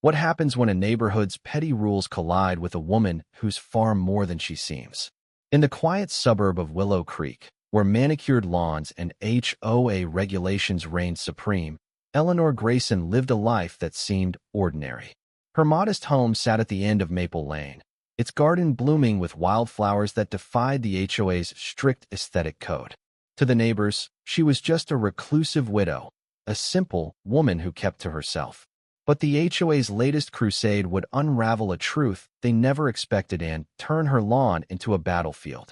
What happens when a neighborhood's petty rules collide with a woman who's far more than she seems? In the quiet suburb of Willow Creek, where manicured lawns and HOA regulations reigned supreme, Eleanor Grayson lived a life that seemed ordinary. Her modest home sat at the end of Maple Lane, its garden blooming with wildflowers that defied the HOA's strict aesthetic code. To the neighbors, she was just a reclusive widow, a simple woman who kept to herself. But the HOA's latest crusade would unravel a truth they never expected and turn her lawn into a battlefield.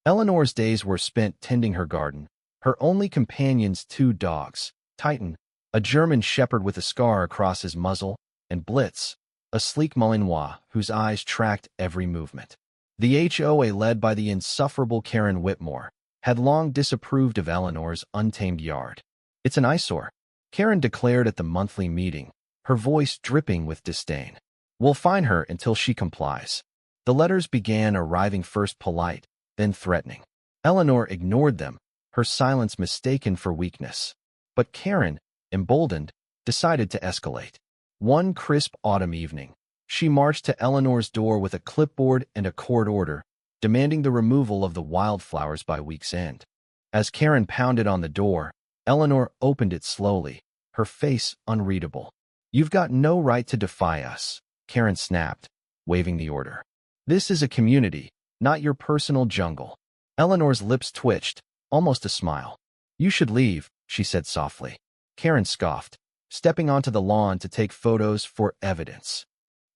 Eleanor's days were spent tending her garden, her only companions 2 dogs, Titan, a German shepherd with a scar across his muzzle, and Blitz, a sleek Malinois whose eyes tracked every movement. The HOA, led by the insufferable Karen Whitmore, had long disapproved of Eleanor's untamed yard. "It's an eyesore," Karen declared at the monthly meeting, her voice dripping with disdain. "We'll fine her until she complies." The letters began arriving, first polite, then threatening. Eleanor ignored them, her silence mistaken for weakness. But Karen, emboldened, decided to escalate. One crisp autumn evening, she marched to Eleanor's door with a clipboard and a court order, demanding the removal of the wildflowers by week's end. As Karen pounded on the door, Eleanor opened it slowly, her face unreadable. "You've got no right to defy us," Karen snapped, waving the order. "This is a community, not your personal jungle." Eleanor's lips twitched, almost a smile. "You should leave," she said softly. Karen scoffed, stepping onto the lawn to take photos for evidence.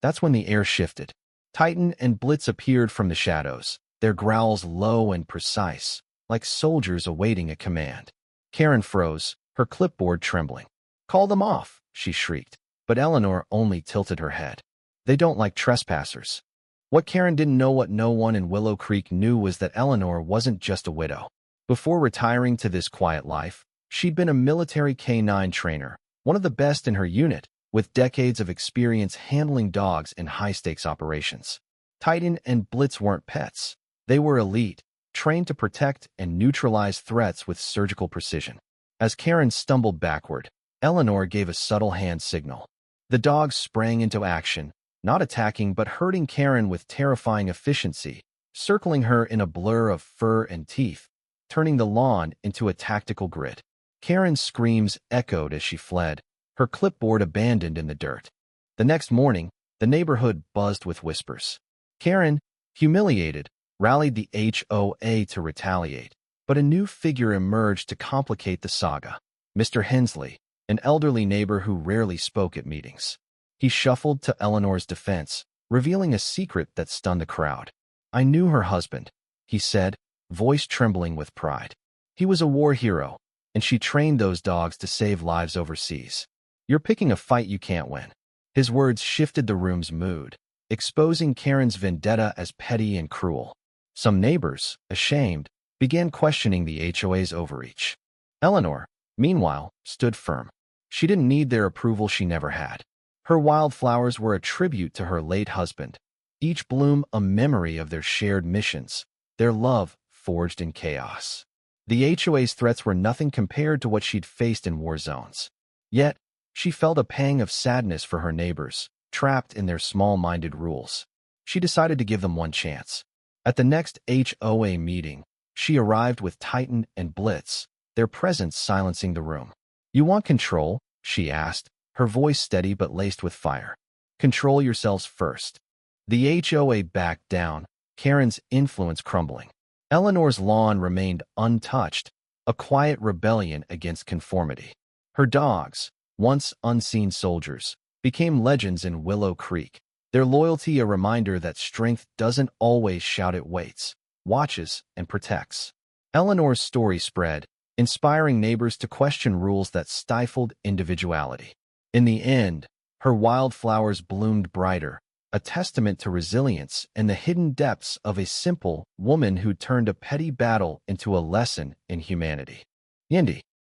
That's when the air shifted. Titan and Blitz appeared from the shadows, their growls low and precise, like soldiers awaiting a command. Karen froze, her clipboard trembling. "Call them off," she shrieked. But Eleanor only tilted her head. "They don't like trespassers." What Karen didn't know, what no one in Willow Creek knew, was that Eleanor wasn't just a widow. Before retiring to this quiet life, she'd been a military K9 trainer, one of the best in her unit, with decades of experience handling dogs in high-stakes operations. Titan and Blitz weren't pets. They were elite, trained to protect and neutralize threats with surgical precision. As Karen stumbled backward, Eleanor gave a subtle hand signal. The dogs sprang into action, not attacking but herding Karen with terrifying efficiency, circling her in a blur of fur and teeth, turning the lawn into a tactical grid. Karen's screams echoed as she fled, her clipboard abandoned in the dirt. The next morning, the neighborhood buzzed with whispers. Karen, humiliated, rallied the HOA to retaliate, but a new figure emerged to complicate the saga. Mr. Hensley, an elderly neighbor who rarely spoke at meetings. He shuffled to Eleanor's defense, revealing a secret that stunned the crowd. "I knew her husband," he said, voice trembling with pride. "He was a war hero, and she trained those dogs to save lives overseas. You're picking a fight you can't win." His words shifted the room's mood, exposing Karen's vendetta as petty and cruel. Some neighbors, ashamed, began questioning the HOA's overreach. Eleanor, meanwhile, stood firm. She didn't need their approval, she never had. Her wildflowers were a tribute to her late husband, each bloom a memory of their shared missions, their love forged in chaos. The HOA's threats were nothing compared to what she'd faced in war zones. Yet, she felt a pang of sadness for her neighbors, trapped in their small-minded rules. She decided to give them one chance. At the next HOA meeting, she arrived with Titan and Blitz, their presence silencing the room. "You want control?" she asked, her voice steady but laced with fire. "Control yourselves first." The HOA backed down, Karen's influence crumbling. Eleanor's lawn remained untouched, a quiet rebellion against conformity. Her dogs, once unseen soldiers, became legends in Willow Creek, their loyalty a reminder that strength doesn't always shout, it waits, watches, and protects. Eleanor's story spread, inspiring neighbors to question rules that stifled individuality. In the end, her wildflowers bloomed brighter, a testament to resilience and the hidden depths of a simple woman who turned a petty battle into a lesson in humanity. Yindi.